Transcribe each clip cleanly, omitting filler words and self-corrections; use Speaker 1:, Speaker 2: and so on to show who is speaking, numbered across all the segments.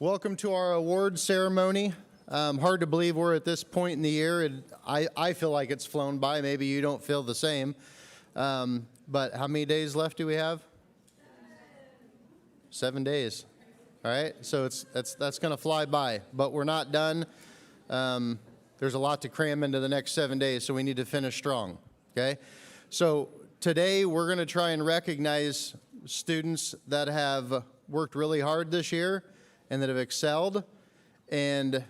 Speaker 1: Welcome to our award ceremony. Hard to believe we're at this point in the year, and I feel like it's flown by. Maybe you don't feel the same. But how many days left do we have? 7 days. All right, so that's going to fly by, but we're not done. There's a lot to cram into the next 7 days, so we need to finish strong. Okay, so today we're going to try and recognize students that have worked really hard this year and that have excelled. And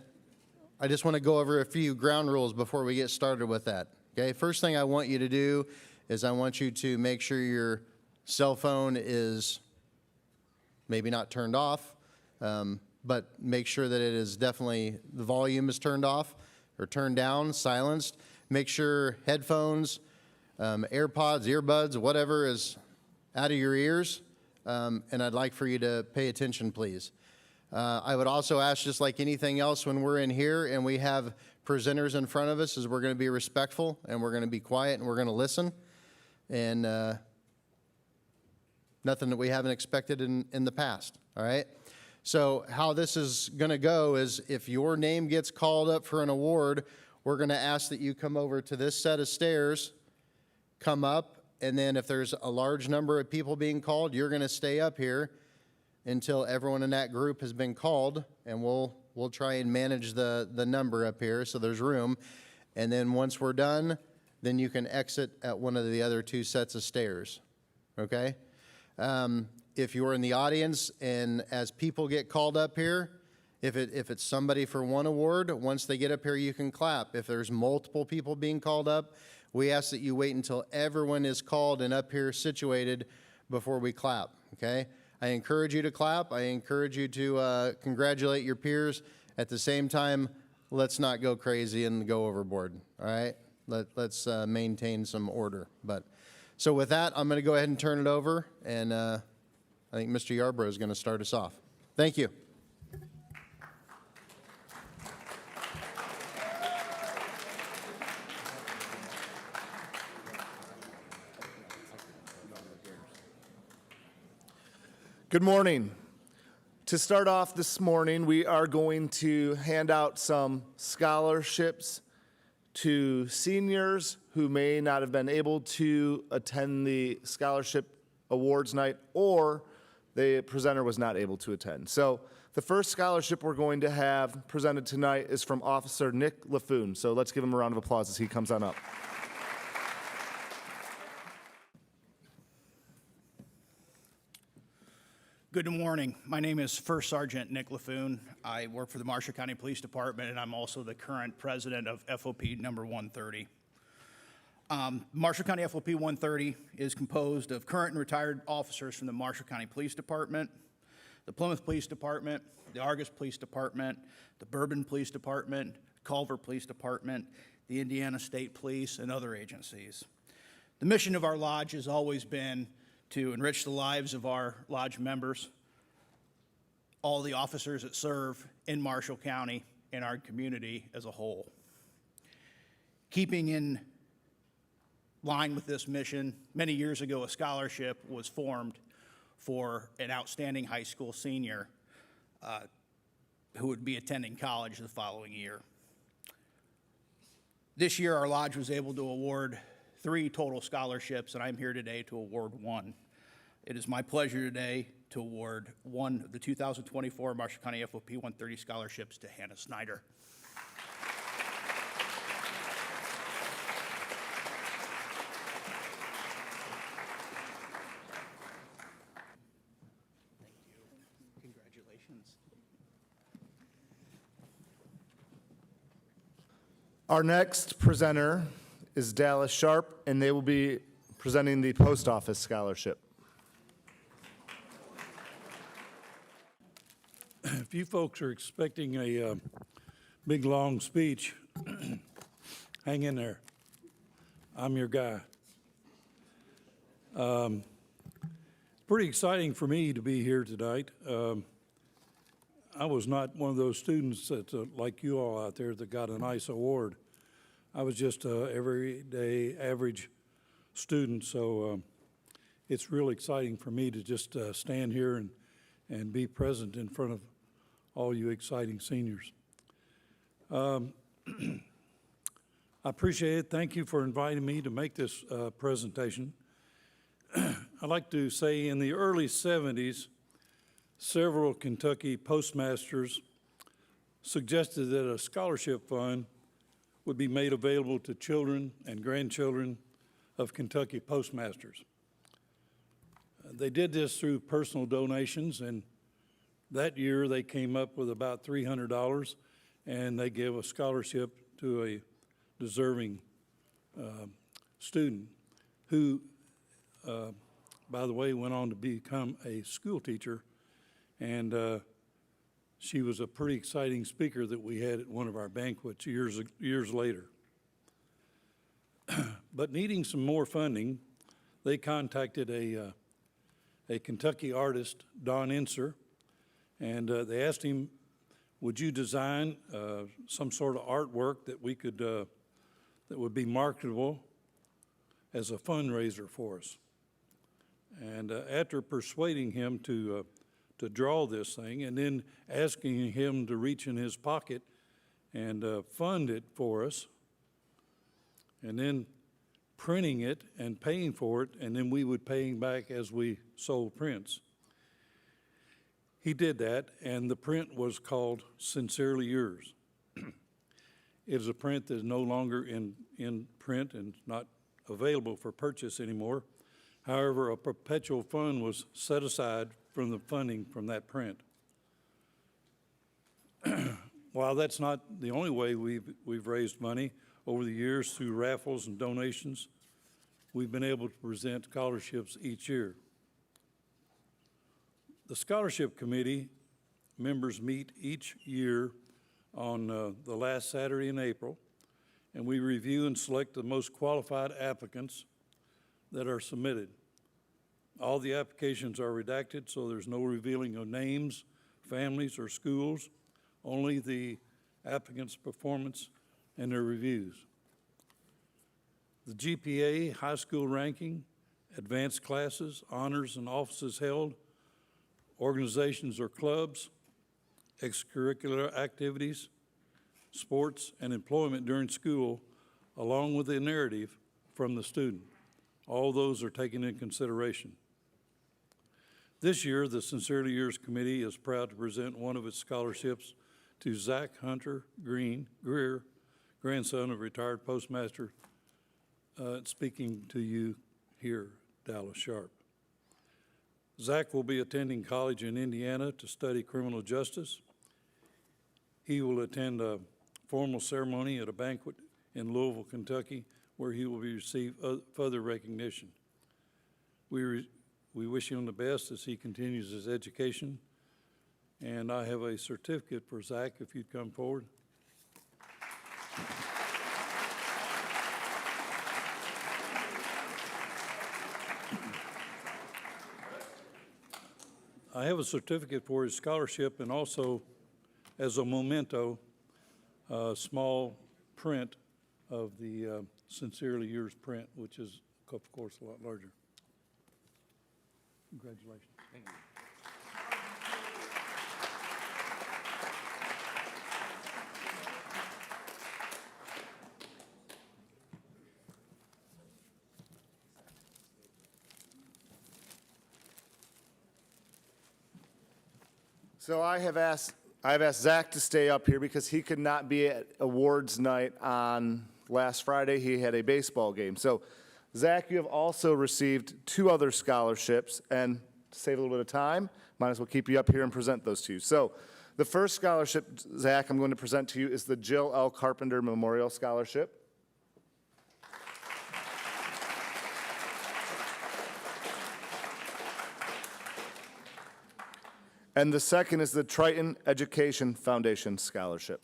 Speaker 1: I just want to go over a few ground rules before we get started with that. Okay, first thing I want you to do is I want you to make sure your cell phone is maybe not turned off, but make sure that it is definitely, the volume is turned off or turned down, silenced. Make sure headphones, AirPods, earbuds, whatever is out of your ears. And I'd like for you to pay attention, please. I would also ask, just like anything else when we're in here and we have presenters in front of us, is we're going to be respectful and we're going to be quiet and we're going to listen. And nothing that we haven't expected in the past, all right? So how this is going to go is if your name gets called up for an award, we're going to ask that you come over to this set of stairs, come up, and then if there's a large number of people being called, you're going to stay up here until everyone in that group has been called, and we'll try and manage the number up here so there's room. And then once we're done, then you can exit at one of the other two sets of stairs, okay? If you're in the audience and as people get called up here, if it's somebody for one award, once they get up here, you can clap. If there's multiple people being called up, we ask that you wait until everyone is called and up here situated before we clap, okay? I encourage you to clap. I encourage you to congratulate your peers. At the same time, let's not go crazy and go overboard, all right? Let's maintain some order. So with that, I'm going to go ahead and turn it over, and I think Mr. Yarbrough is going to start us off. Thank you.
Speaker 2: Good morning. To start off this morning, we are going to hand out some scholarships to seniors who may not have been able to attend the scholarship awards night, or the presenter was not able to attend. So the first scholarship we're going to have presented tonight is from Officer Nick LaFoon. So let's give him a round of applause as he comes on up.
Speaker 3: Good morning. My name is First Sergeant Nick LaFoon. I work for the Marshall County Police Department, and I'm also the current president of FOP number 130. Marshall County FOP 130 is composed of current and retired officers from the Marshall County Police Department, the Plymouth Police Department, the Argus Police Department, the Bourbon Police Department, Culver Police Department, the Indiana State Police, and other agencies. The mission of our lodge has always been to enrich the lives of our lodge members, all the officers that serve in Marshall County, and our community as a whole. Keeping in line with this mission, many years ago a scholarship was formed for an outstanding high school senior who would be attending college the following year. This year our lodge was able to award 3 total scholarships, and I'm here today to award 1. It is my pleasure today to award one of the 2024 Marshall County FOP 130 scholarships to Hannah Snyder. Thank you. Congratulations.
Speaker 2: Our next presenter is Dallas Sharp, and they will be presenting the Post Office Scholarship.
Speaker 4: If you folks are expecting a big, long speech, hang in there. I'm your guy. Pretty exciting for me to be here tonight. I was not one of those students that, like you all out there, that got a nice award. I was just an everyday average student, so it's really exciting for me to just stand here and be present in front of all you exciting seniors. I appreciate it. Thank you for inviting me to make this presentation. I'd like to say in the early 70s, several Kentucky postmasters suggested that a scholarship fund would be made available to children and grandchildren of Kentucky postmasters. They did this through personal donations, and that year they came up with about $300, and they gave a scholarship to a deserving student who, by the way, went on to become a school teacher, and she was a pretty exciting speaker that we had at one of our banquets years later. But needing some more funding, they contacted a Kentucky artist, Don Inser, and they asked him, would you design some sort of artwork that we could, that would be marketable as a fundraiser for us? And after persuading him to draw this thing and then asking him to reach in his pocket and fund it for us, and then printing it and paying for it, and then we would pay him back as we sold prints. He did that, and the print was called Sincerely Yours. It is a print that is no longer in print and not available for purchase anymore. However, a perpetual fund was set aside from the funding from that print. While that's not the only way we've raised money over the years through raffles and donations, we've been able to present scholarships each year. The scholarship committee members meet each year on the last Saturday in April, and we review and select the most qualified applicants that are submitted. All the applications are redacted, so there's no revealing of names, families, or schools, only the applicant's performance and their reviews. The GPA, high school ranking, advanced classes, honors and offices held, organizations or clubs, extracurricular activities, sports, and employment during school, along with the narrative from the student. All those are taken in consideration. This year, the Sincerely Yours Committee is proud to present one of its scholarships to Zach Hunter Greer, grandson of retired postmaster, speaking to you here, Dallas Sharp. Zach will be attending college in Indiana to study criminal justice. He will attend a formal ceremony at a banquet in Louisville, Kentucky, where he will receive further recognition. We wish him the best as he continues his education. And I have a certificate for Zach, if you'd come forward. I have a certificate for his scholarship, and also as a memento, a small print of the Sincerely Yours print, which is, of course, a lot larger. Congratulations. Thank you.
Speaker 2: So I've asked Zach to stay up here because he could not be at awards night on last Friday. He had a baseball game. So Zach, you have also received 2 other scholarships, and to save a little bit of time, might as well keep you up here and present those to you. So the first scholarship, Zach, I'm going to present to you is the Jill L. Carpenter Memorial Scholarship. And the second is the Triton Education Foundation Scholarship.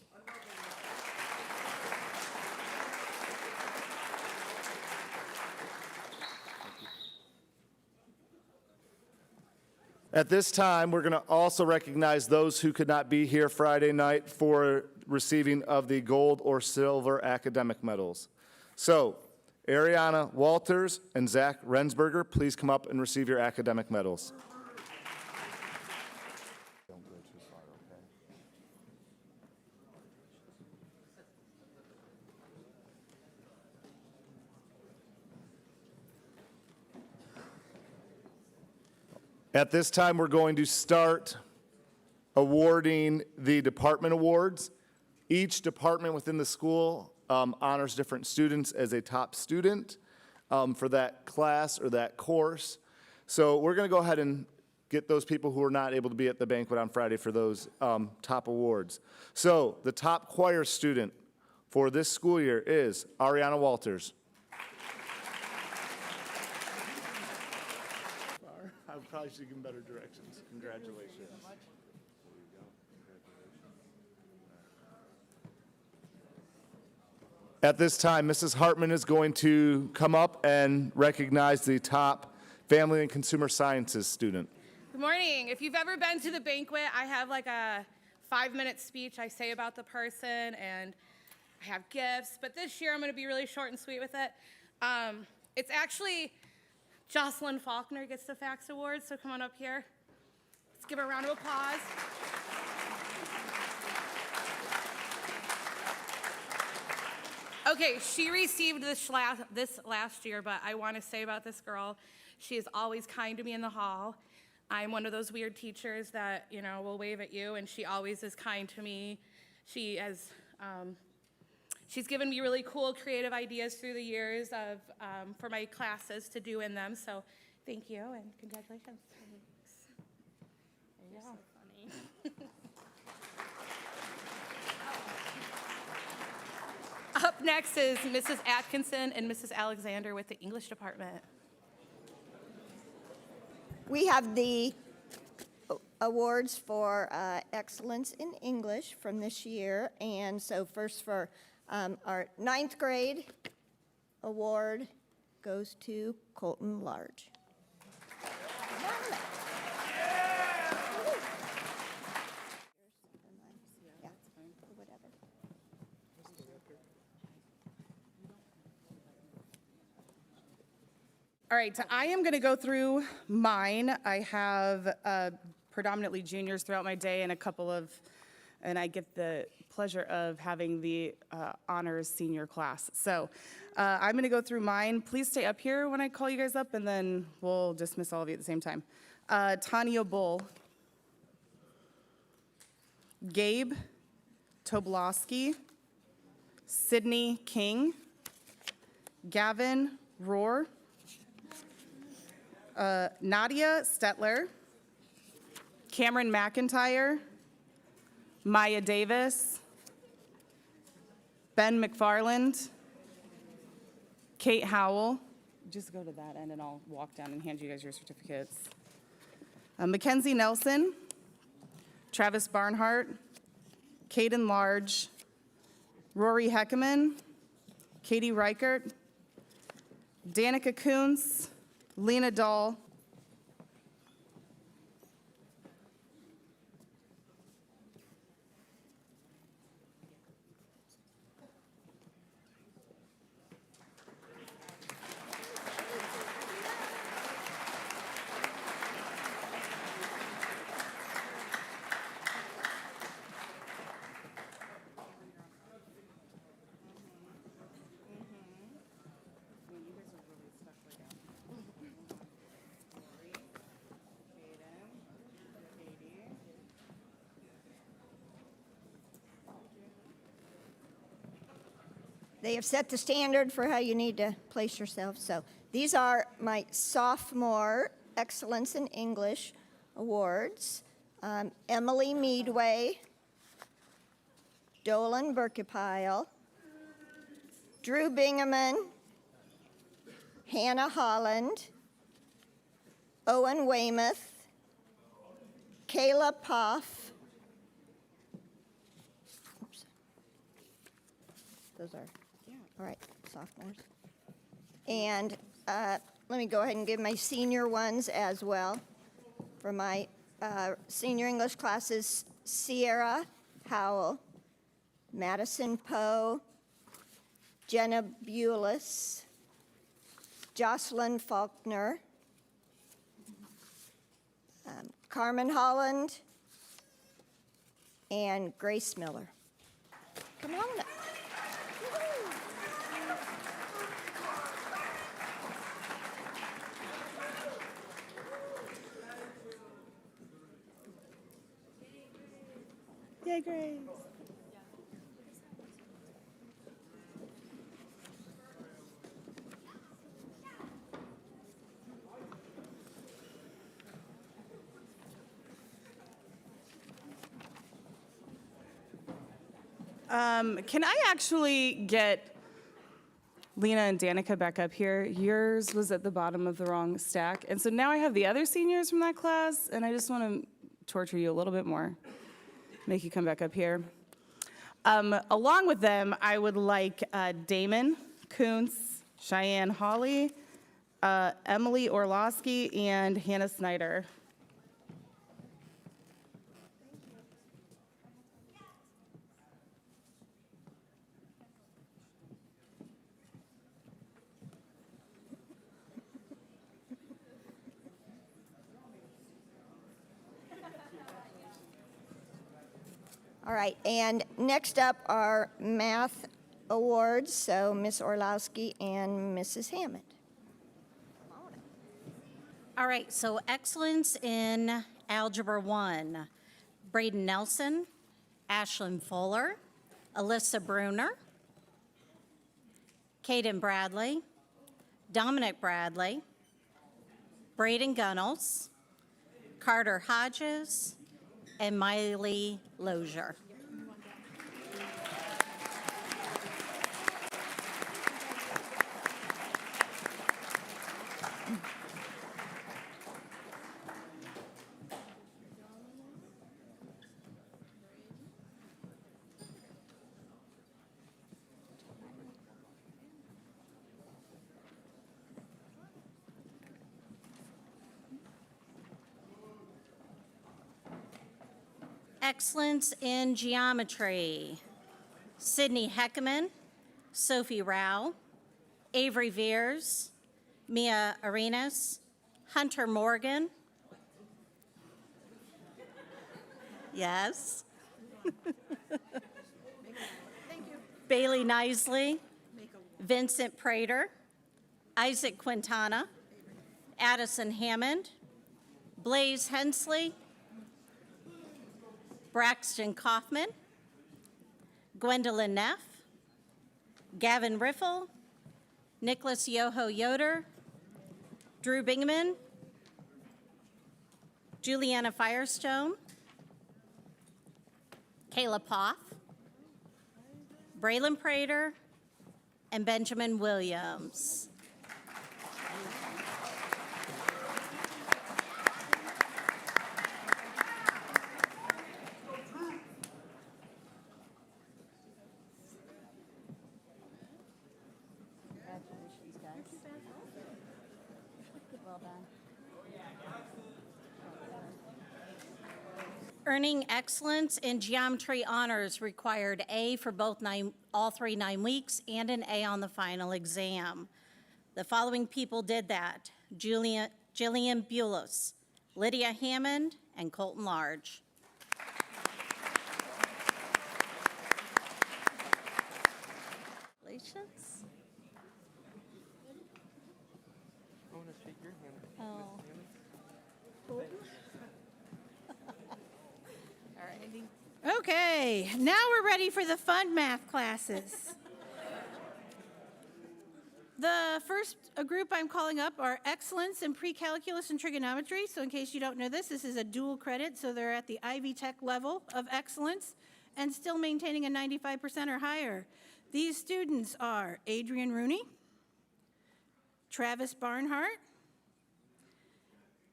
Speaker 2: At this time, we're going to also recognize those who could not be here Friday night for receiving of the gold or silver academic medals. So, Ariana Walters and Zach Rensberger, please come up and receive your academic medals. Don't go too far, okay? At this time, we're going to start awarding the department awards. Each department within the school honors different students as a top student for that class or that course. So we're going to go ahead and get those people who are not able to be at the banquet on Friday for those top awards. So the top choir student for this school year is Ariana Walters. I probably should give him better directions. Congratulations. At this time, Mrs. Hartman is going to come up and recognize the top Family and Consumer Sciences student.
Speaker 5: Good morning. If you've ever been to the banquet, I have like a 5-minute speech I say about the person, and I have gifts, but this year I'm going to be really short and sweet with it. It's actually Jocelyn Faulkner gets the FACS Award, so come on up here. Let's give her a round of applause. Okay, she received this last year, but I want to say about this girl, she is always kind to me in the hall. I'm one of those weird teachers that, you know, will wave at you, and she always is kind to me. She has, she's given me really cool creative ideas through the years of, for my classes to do in them, so thank you and congratulations. Thanks. You're so funny. Up next is Mrs. Atkinson and Mrs. Alexander with the English department.
Speaker 6: We have the awards for excellence in English from this year. And so first for our 9th grade award goes to Colton Large. Yeah, whatever.
Speaker 5: All right, so I am going to go through mine. I have predominantly juniors throughout my day and a couple of, and I get the pleasure of having the honors senior class. So I'm going to go through mine. Please stay up here when I call you guys up, and then we'll dismiss all of you at the same time. Tanya Bull, Gabe Tobolowski, Sydney King, Gavin Rohr, Nadia Stetler, Cameron McIntyre, Maya Davis, Ben McFarland, Kate Howell. Just go to that end and I'll walk down and hand you guys your certificates. Mackenzie Nelson, Travis Barnhart, Caden Large, Rory Heckeman, Katie Reichert, Danica Kuntz, Lena Dahl,
Speaker 6: They have set the standard for how you need to place yourself. So these are my sophomore Excellence in English awards. Emily Meadway, Dolan Burkepile, Drew Bingaman, Hannah Holland, Owen Weymouth, Kayla Poff. Oops. Those are, all right, sophomores. And let me go ahead and give my senior ones as well. For my senior English classes, Sierra Howell, Madison Poe, Jenna Bulis, Jocelyn Faulkner, Carmen Holland, and Grace Miller. Come on up.
Speaker 7: Yay, Grace.
Speaker 8: Can I actually get Lena and Danica back up here? Yours was at the bottom of the wrong stack. And so now I have the other seniors from that class, and I just want to torture you a little bit more. Make you come back up here. Along with them, I would like Damon Kuntz, Cheyenne Hawley, Emily Orlowski, and Hannah Snyder.
Speaker 6: All right, and next up are math awards, so Miss Orlowski and Mrs. Hammond.
Speaker 7: All right, so excellence in Algebra 1. Braden Nelson, Ashlyn Fuller, Alyssa Bruner, Caden Bradley, Dominic Bradley, Braden Gunnels, Carter Hodges, and Miley Lozier. Excellence in Geometry. Sydney Heckman, Sophie Rao, Avery Veers, Mia Arenas, Hunter Morgan. Yes. Bailey Nisley, Vincent Prater, Isaac Quintana, Addison Hammond, Blaze Hensley, Braxton Kaufman, Gwendolyn Neff, Gavin Riffle, Nicholas Yoho Yoder, Drew Bingaman, Juliana Firestone, Kayla Poff, Braylon Prater, and Benjamin Williams.
Speaker 6: Congratulations, guys. Well done.
Speaker 7: Earning excellence in geometry honors required A for all 9 weeks and an A on the final exam. The following people did that: Jillian Bulis, Lydia Hammond, and Colton Large. Congratulations.
Speaker 9: I want to shake your hand.
Speaker 7: Oh.
Speaker 10: Okay, now we're ready for the fun math classes. The first group I'm calling up are excellence in pre-calculus and trigonometry. So in case you don't know this is a dual credit, so they're at the Ivy Tech level of excellence and still maintaining a 95% or higher. These students are Adrian Rooney, Travis Barnhart,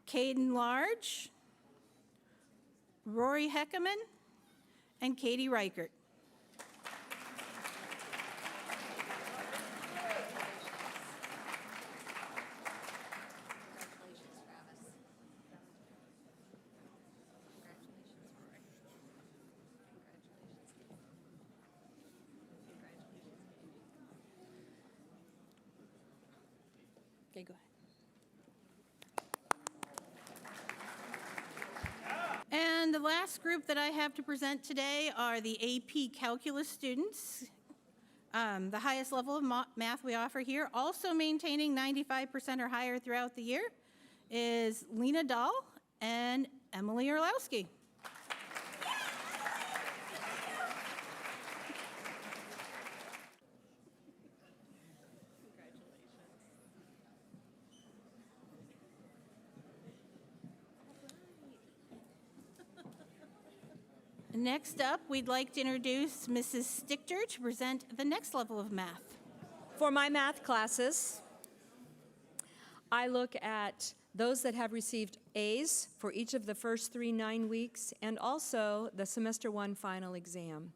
Speaker 10: Caden Large, Rory Heckerman, and Katie Reichert.
Speaker 7: Okay, go ahead.
Speaker 10: And the last group that I have to present today are the AP Calculus students. The highest level of math we offer here, also maintaining 95% or higher throughout the year, is Lena Dahl and Emily Orlowski. Next up, we'd like to introduce Mrs. Stichter to present the next level of math.
Speaker 11: For my math classes, I look at those that have received A's for each of the first 3 9-weeks and also the semester 1 final exam.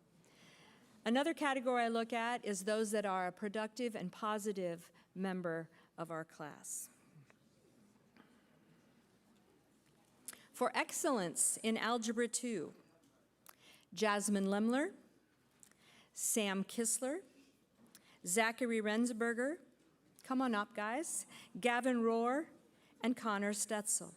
Speaker 11: Another category I look at is those that are a productive and positive member of our class. For excellence in Algebra 2, Jasmine Lemler, Sam Kistler, Zachary Rensberger, come on up, guys, Gavin Rohr, and Connor Stetzel.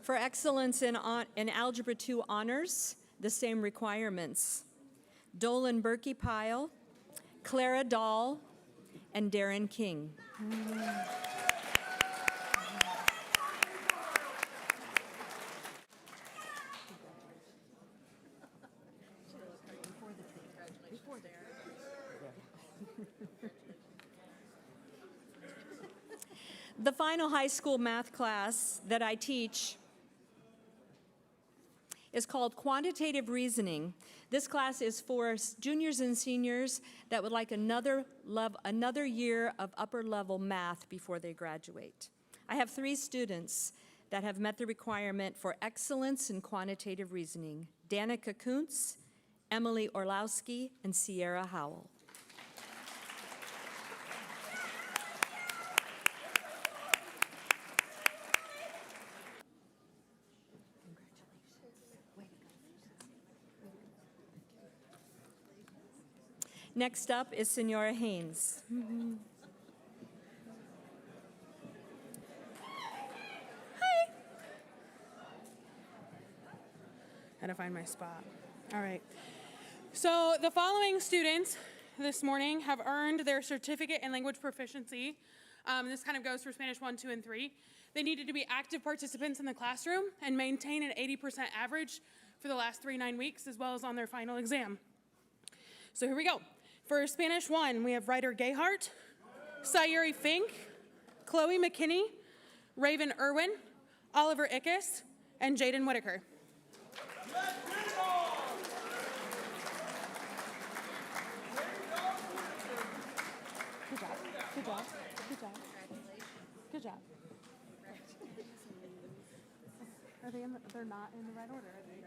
Speaker 11: For excellence in Algebra 2 honors, the same requirements. Dolan Berkey-Pyle, Clara Dahl, and Darren King. The final high school math class that I teach is called Quantitative Reasoning. This class is for juniors and seniors that would like another year of upper level math before they graduate. I have 3 students that have met the requirement for excellence in quantitative reasoning: Danica Kuntz, Emily Orlowski, and Sierra Howell. Next up is Senora Haynes.
Speaker 8: Hi. How to find my spot. All right. So the following students this morning have earned their certificate in language proficiency. This kind of goes for Spanish 1, 2, and 3. They needed to be active participants in the classroom and maintain an 80% average for the last 3 9-weeks, as well as on their final exam. So here we go. For Spanish 1, we have Ryder Gayhart, Sayuri Fink, Chloe McKinney, Raven Irwin, Oliver Ickes, and Jaden Whitaker. Good job. Good job. Good job. Good job. Are they they're not in the right order, are they?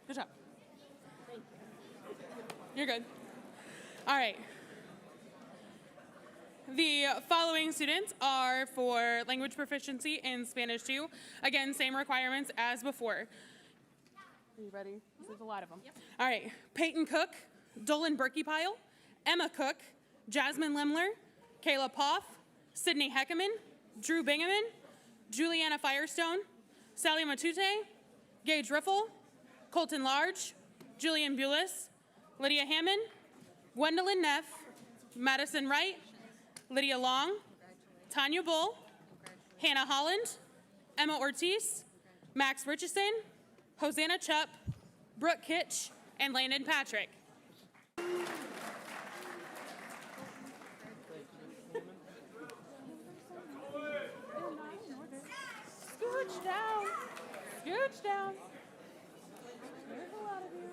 Speaker 8: Good job. You're good. All right. The following students are for language proficiency in Spanish 2. Again, same requirements as before. Are you ready? There's a lot of them. Yep. All right. Peyton Cook, Dolan Berkey-Pyle, Emma Cook, Jasmine Lemler, Kayla Poff, Sydney Heckerman, Drew Bingaman, Juliana Firestone, Sally Matute, Gage Riffle, Colton Large, Julian Bulis, Lydia Hammond, Gwendolyn Neff, Madison Wright, Lydia Long, Tanya Bull, Hannah Holland, Emma Ortiz, Max Richardson, Hosanna Chupp, Brooke Kitch, and Landon Patrick. Scooch down. Scooch down. There's a lot of you.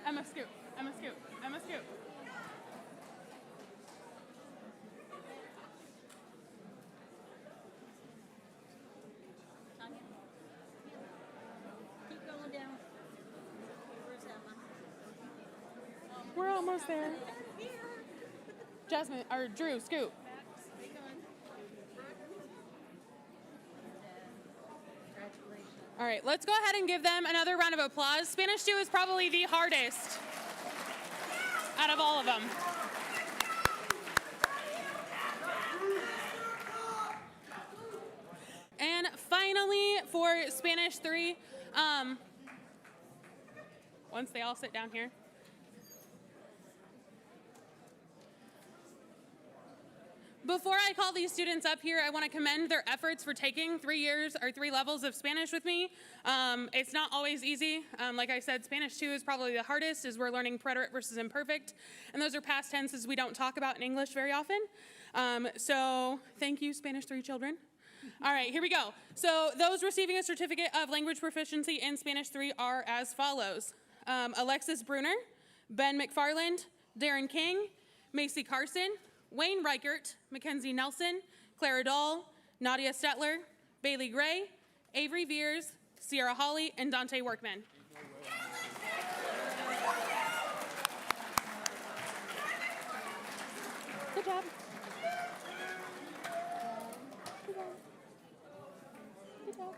Speaker 8: Emma Scoot. Emma Scoot. Emma Scoot.
Speaker 7: Keep going down. Where's Emma?
Speaker 8: We're almost there. Jasmine, or Drew, scoot. All right, let's go ahead and give them another round of applause. Spanish 2 is probably the hardest out of all of them. And finally, for Spanish 3,
Speaker 12: Once they all sit down here. Before I call these students up here, I want to commend their efforts for taking 3 years or 3 levels of Spanish with me. It's not always easy. Like I said, Spanish 2 is probably the hardest, as we're learning preterite versus imperfect, and those are past tenses we don't talk about in English very often. So thank you, Spanish 3 children. All right, here we go. So those receiving a certificate of language proficiency in Spanish 3 are as follows. Alexis Bruner, Ben McFarland, Darren King, Macy Carson, Wayne Reichert, Mackenzie Nelson, Clara Dahl, Nadia Stetler, Bailey Gray, Avery Veers, Sierra Hawley, and Dante Workman. Good job. Good job. Good job.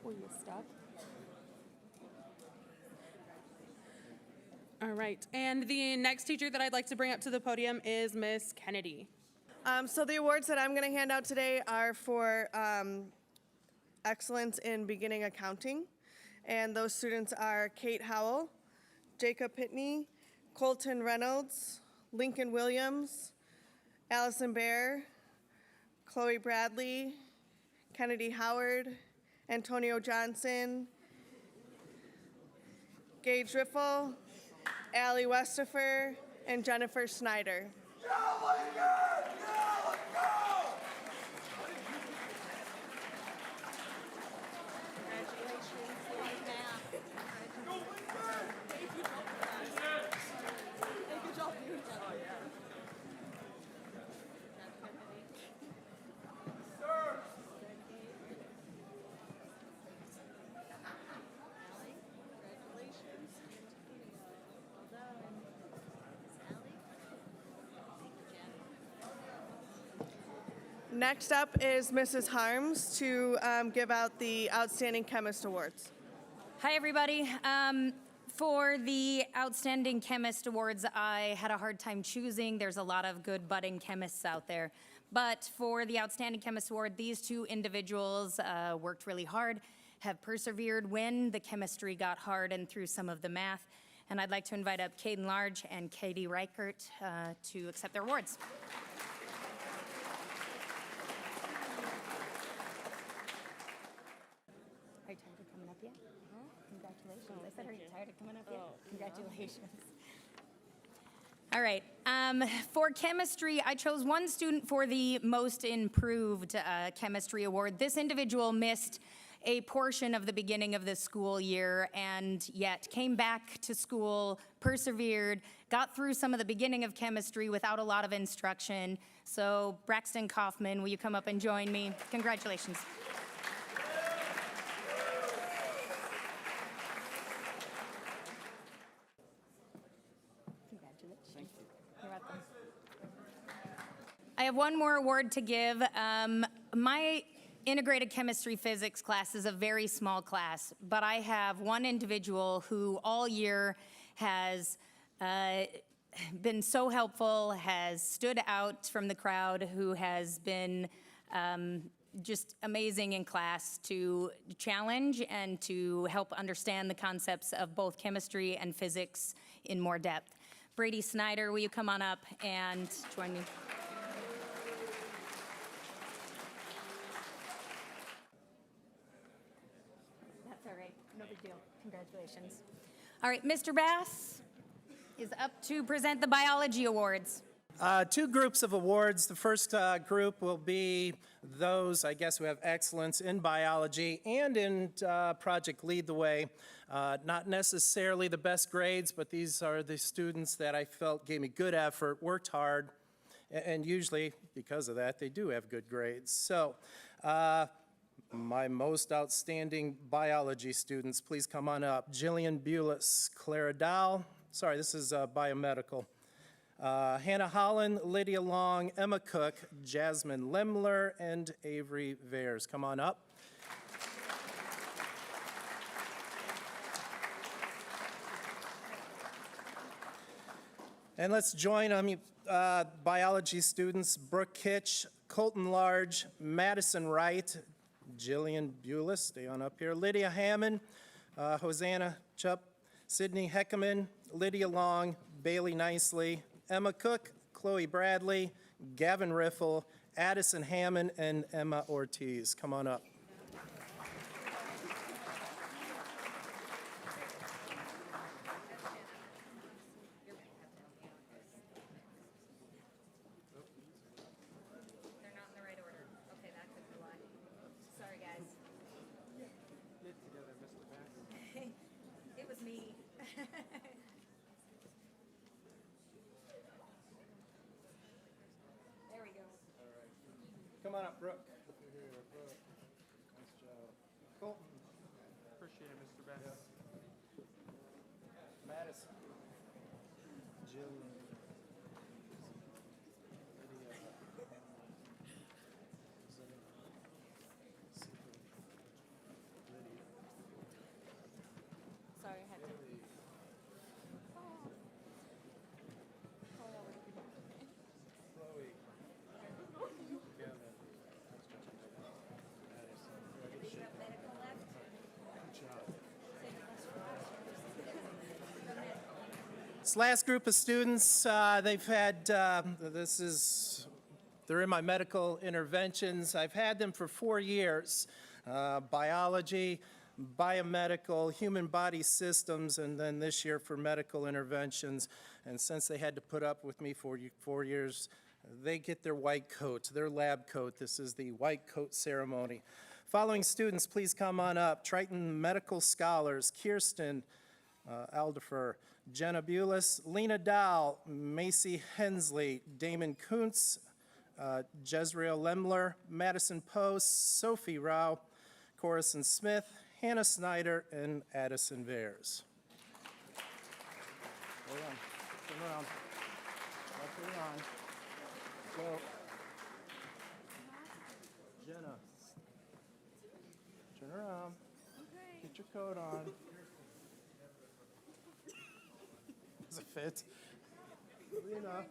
Speaker 12: Were you stuck? All right, and the next teacher that I'd like to bring up to the podium is Miss Kennedy.
Speaker 13: So the awards that I'm going to hand out today are for excellence in beginning accounting. And those students are Kate Howell, Jacob Pitney, Colton Reynolds, Lincoln Williams, Allison Bear, Chloe Bradley, Kennedy Howard, Antonio Johnson, Gage Riffle, Allie Westifer, and Jennifer Snyder. Next up is Mrs. Harms to give out the Outstanding Chemist Awards.
Speaker 14: Hi, everybody. For the Outstanding Chemist Awards, I had a hard time choosing. There's a lot of good budding chemists out there. But for the Outstanding Chemist Award, these 2 individuals worked really hard, have persevered when the chemistry got hard and through some of the math. And I'd like to invite up Caden Large and Katie Reichert to accept their awards. Are you tired of coming up yet? Congratulations. I said, are you tired of coming up yet? Congratulations. All right. For chemistry, I chose one student for the most improved chemistry award. This individual missed a portion of the beginning of the school year and yet came back to school, persevered, got through some of the beginning of chemistry without a lot of instruction. So Braxton Kaufman, will you come up and join me? Congratulations. I have one more award to give. My integrated chemistry physics class is a very small class, but I have one individual who all year has been so helpful, has stood out from the crowd, who has been just amazing in class to challenge and to help understand the concepts of both chemistry and physics in more depth. Brady Snyder, will you come on up and join me? All right, no big deal. Congratulations. All right, Mr. Bass is up to present the biology awards.
Speaker 15: 2 groups of awards. The first group will be those, I guess, who have excellence in biology and in Project Lead the Way. Not necessarily the best grades, but these are the students that I felt gave me good effort, worked hard, and usually, because of that, they do have good grades. So, my most outstanding biology students, please come on up. Jillian Bulis, Clara Dow, sorry, this is biomedical. Hannah Holland, Lydia Long, Emma Cook, Jasmine Lemler, and Avery Veers. Come on up. And let's join them, biology students, Brooke Kitch, Colton Large, Madison Wright, Jillian Bulis, stay on up here, Lydia Hammond, Hosanna Chupp, Sydney Heckerman, Lydia Long, Bailey Nicely, Emma Cook, Chloe Bradley, Gavin Riffle, Addison Hammond, and Emma Ortiz. Come on up.
Speaker 14: They're not in the right order. Okay, that could be why. Sorry, guys.
Speaker 9: Get together, Mr. Bass.
Speaker 14: It was me. There we go.
Speaker 15: Come on up, Brooke. Nice job. Colton.
Speaker 9: Appreciate it, Mr. Bass.
Speaker 15: Madison. Jillian.
Speaker 14: Sorry, I had to.
Speaker 15: This last group of students, they've had, they're in my medical interventions. I've had them for 4 years, biology, biomedical, human body systems, and then this year for medical interventions. And since they had to put up with me for 4 years, they get their white coat, their lab coat. This is the white coat ceremony. Following students, please come on up. Triton medical scholars, Kirsten Alderfer, Jenna Bulis, Lena Dow, Macy Hensley, Damon Kuntz, Jezreel Lemler, Madison Post, Sophie Rao, Corison Smith, Hannah Snyder, and Addison Vares. Hold on. Turn around. Turn around. Go. Jenna. Turn around. Get your coat on. Does it fit? Lena.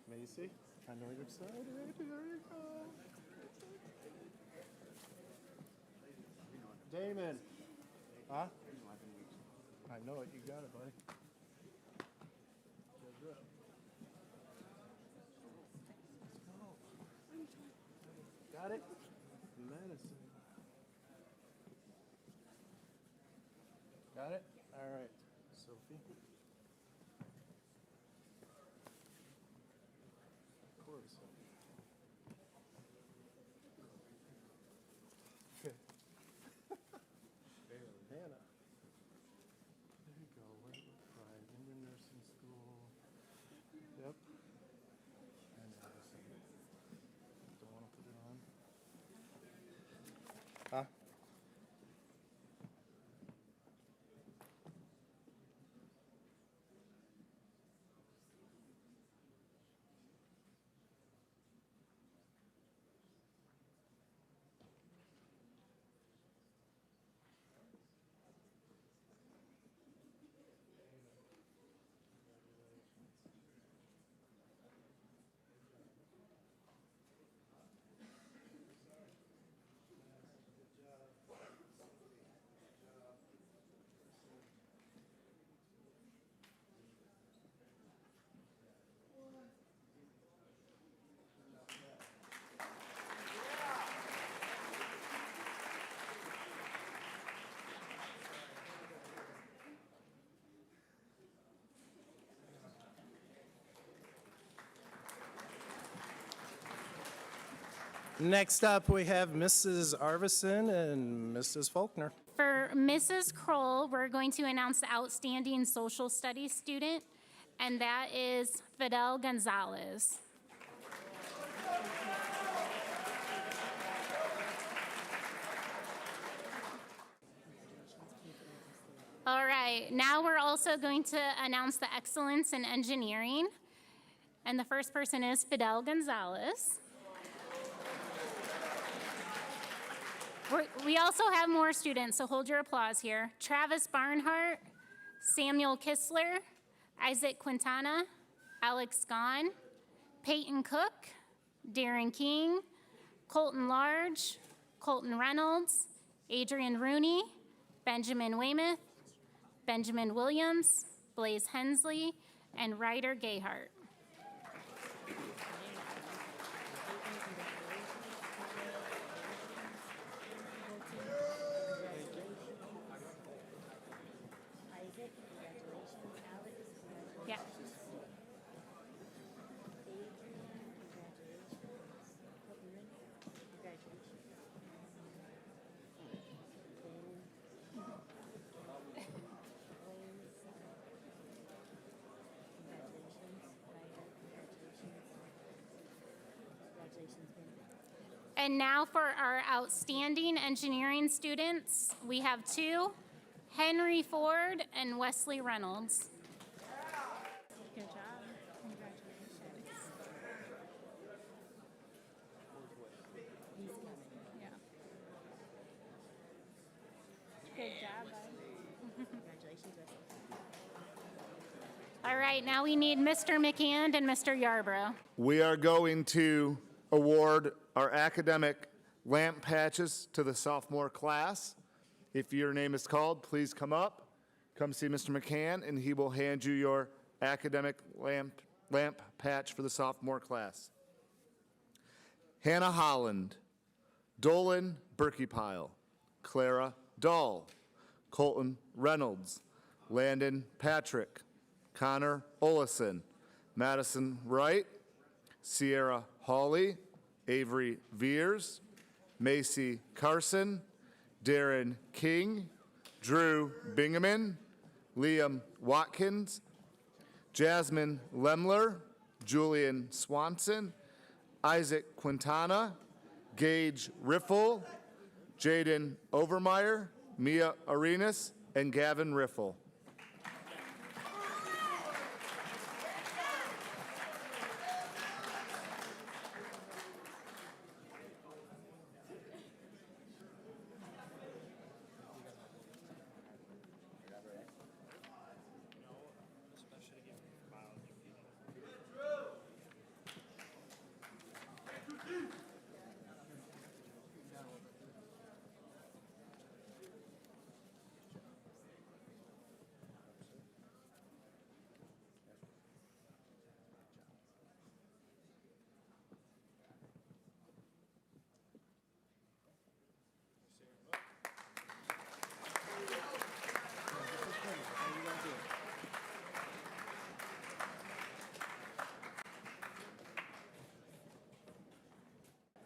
Speaker 15: Macy, I know you're excited. There you go. Damon. Huh? I know it. You got it, buddy. Got it? Medicine. Got it? All right. Sophie. Corison. Okay. Hannah. There you go. Where did we try? In your nursing school. Yep. And Addison. Don't want to put it on. Huh? Next up, we have Mrs. Arvison and Mrs. Faulkner.
Speaker 16: For Mrs. Kroll, we're going to announce the Outstanding Social Studies student, and that is Fidel Gonzalez. All right, now we're also going to announce the Excellence in Engineering, and the first person is Fidel Gonzalez. We also have more students, so hold your applause here. Travis Barnhart, Samuel Kistler, Isaac Quintana, Alex Gahn, Peyton Cook, Darren King, Colton Large, Colton Reynolds, Adrian Rooney, Benjamin Weymouth, Benjamin Williams, Blaze Hensley, and Ryder Gayhart. Yeah. And now for our outstanding engineering students, we have two, Henry Ford and Wesley Reynolds. Good job. Congratulations. Yeah. Good job, bud. Congratulations, Wesley. All right, now we need Mr. McCand and Mr. Yarbrough.
Speaker 2: We are going to award our academic lamp patches to the sophomore class. If your name is called, please come up. Come see Mr. McCann, and he will hand you your academic lamp patch for the sophomore class. Hannah Holland, Dolan Berkeypile, Clara Dahl, Colton Reynolds, Landon Patrick, Connor Olison, Madison Wright, Sierra Hawley, Avery Veers, Macy Carson, Darren King, Drew Bingaman, Liam Watkins, Jasmine Lemler, Julian Swanson, Isaac Quintana, Gage Riffle, Jaden Overmeyer, Mia Arenas, and Gavin Riffle.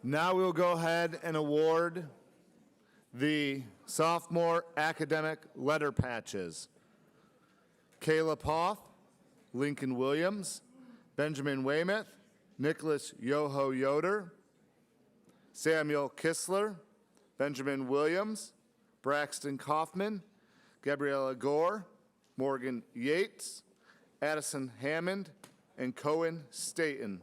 Speaker 2: Now we'll go ahead and award the sophomore academic letter patches. Kayla Poff, Lincoln Williams, Benjamin Weymouth, Nicholas Yoho Yoder, Samuel Kistler, Benjamin Williams, Braxton Kaufman, Gabriella Gore, Morgan Yates, Addison Hammond, and Cohen Staten.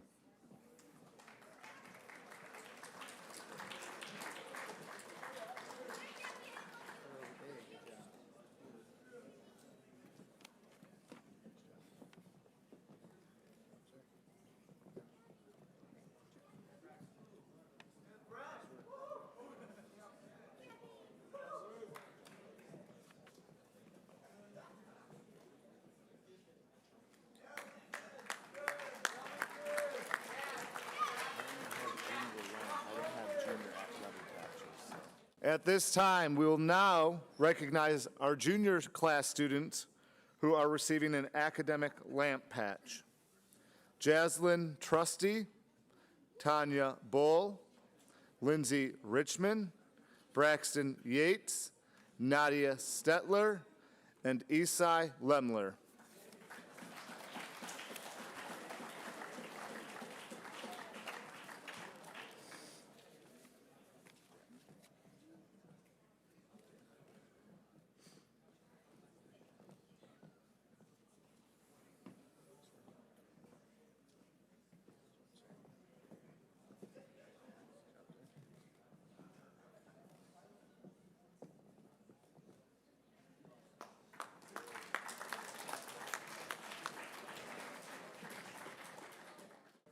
Speaker 2: At this time, we will now recognize our junior class students who are receiving an academic lamp patch. Jaslyn Trusty, Tanya Bull, Lindsay Richmond, Braxton Yates, Nadia Stetler, and Isai Lemler.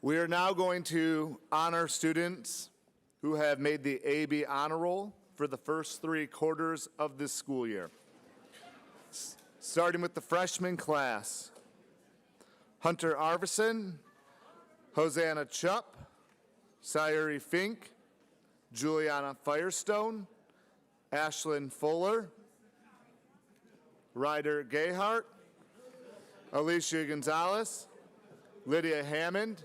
Speaker 2: We are now going to honor students who have made the AB Honor Roll for the first 3 quarters of this school year. Starting with the freshman class. Hunter Arvison, Hosanna Chupp, Sayuri Fink, Juliana Firestone, Ashlyn Fuller, Ryder Gayhart, Alicia Gonzalez, Lydia Hammond,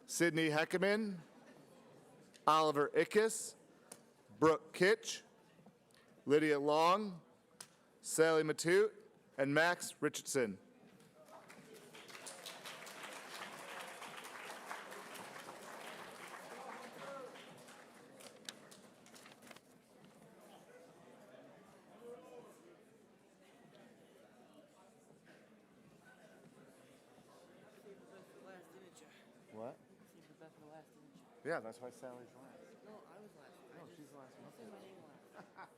Speaker 2: Sydney Heckerman, Oliver Ickes, Brooke Kitch, Lydia Long, Sally Matute, and Max Richardson. What? Yeah, that's why Sally's last.
Speaker 9: No, I was last.
Speaker 2: No, she's the last one.
Speaker 9: Say my name last.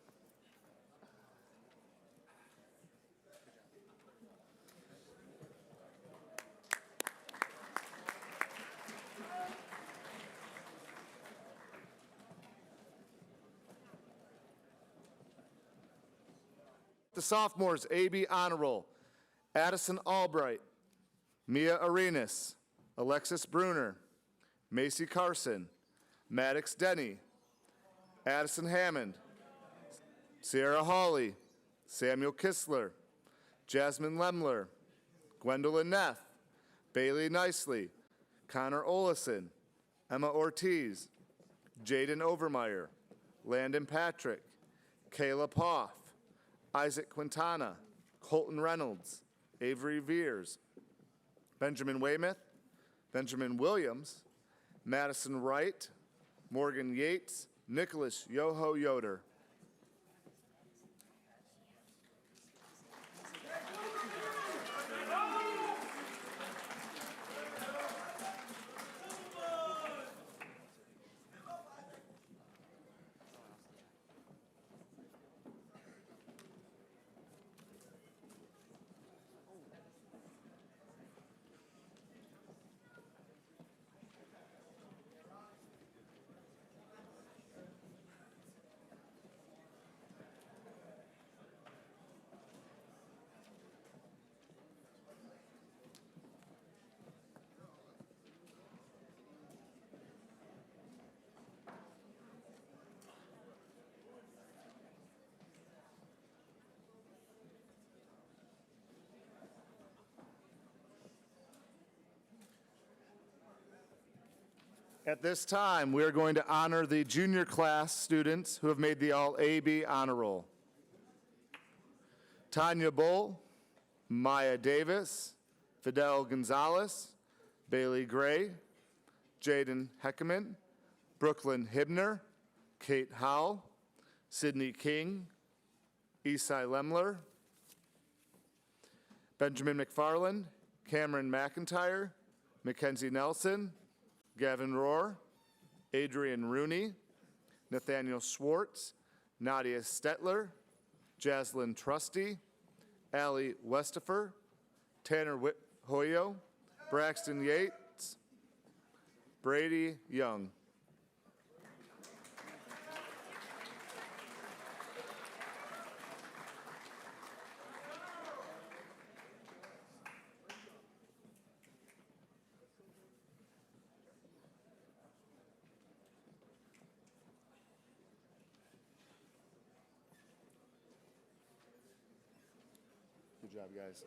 Speaker 2: The sophomores, AB Honor Roll. Addison Albright, Mia Arenas, Alexis Bruner, Macy Carson, Maddox Denny, Addison Hammond, Sierra Hawley, Samuel Kistler, Jasmine Lemler, Gwendolyn Neff, Bailey Nicely, Connor Olison, Emma Ortiz, Jaden Overmeyer, Landon Patrick, Kayla Poff, Isaac Quintana, Colton Reynolds, Avery Veers, Benjamin Weymouth, Benjamin Williams, Madison Wright, Morgan Yates, Nicholas Yoho Yoder. At this time, we are going to honor the junior class students who have made the All-AB Honor Roll. Tanya Bull, Maya Davis, Fidel Gonzalez, Bailey Gray, Jaden Heckerman, Brooklyn Hibner, Kate Howell, Sydney King, Esai Lemler, Benjamin McFarland, Cameron McIntyre, Mackenzie Nelson, Gavin Rohr, Adrian Rooney, Nathaniel Schwartz, Nadia Stetler, Jaslyn Trusty, Allie Westifer, Tanner Hoyo, Braxton Yates, Brady Young. Good job, guys.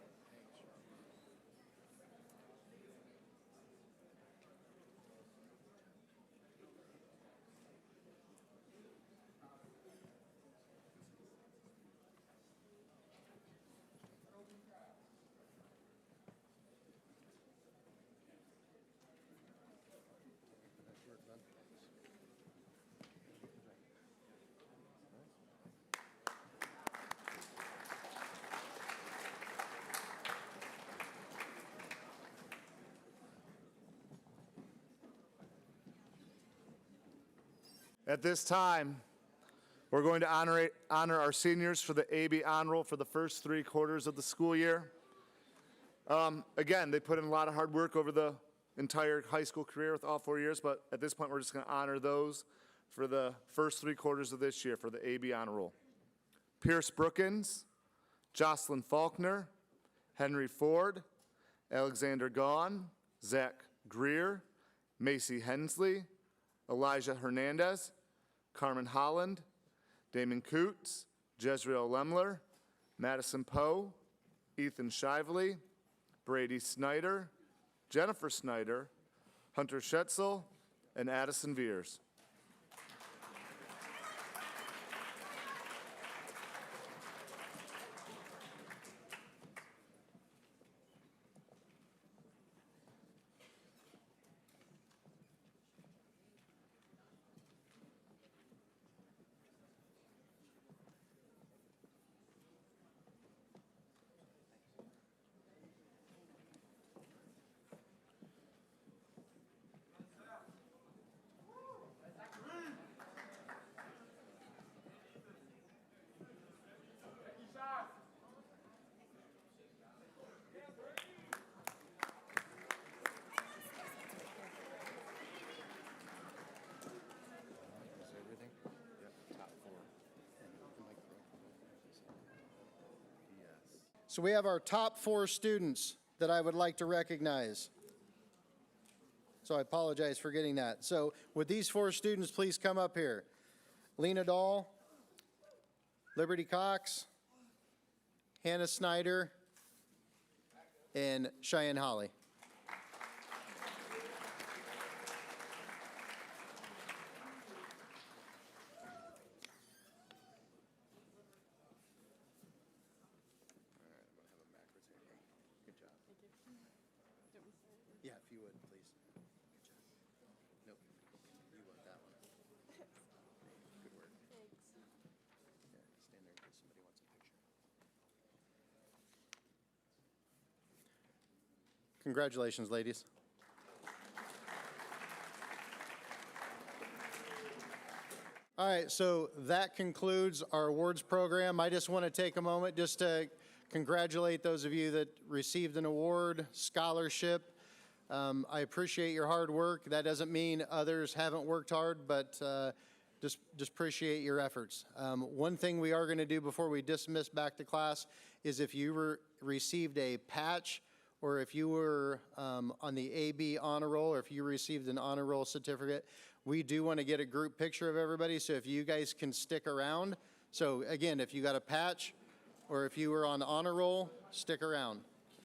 Speaker 2: At this time, we're going to honor our seniors for the AB Honor Roll for the first 3 quarters of the school year. Again, they put in a lot of hard work over the entire high school career with all 4 years, but at this point, we're just going to honor those for the first 3 quarters of this year for the AB honor roll. Pierce Brookins, Jocelyn Faulkner, Henry Ford, Alexander Gaughan, Zach Greer, Macy Hensley, Elijah Hernandez, Carmen Holland, Damon Coots, Jezreel Lemler, Madison Poe, Ethan Shively, Brady Snyder, Jennifer Snyder, Hunter Schetzel, and Addison Veers.
Speaker 1: So we have our top 4 students that I would like to recognize. So I apologize for getting that. So would these 4 students please come up here? Lena Dahl, Liberty Cox, Hannah Snyder, and Cheyenne Holly. Yeah, if you would, please. Good job. Nope, you want that one. Good work. Thanks. Yeah, stand there in case somebody wants a picture. Congratulations, ladies. All right, so that concludes our awards program. I just want to take a moment just to congratulate those of you that received an award, scholarship. I appreciate your hard work. That doesn't mean others haven't worked hard, but just appreciate your efforts. One thing we are going to do before we dismiss back to class is if you received a patch or if you were on the AB honor roll or if you received an honor roll certificate, we do want to get a group picture of everybody. So if you guys can stick around. So again, if you got a patch or if you were on honor roll, stick around.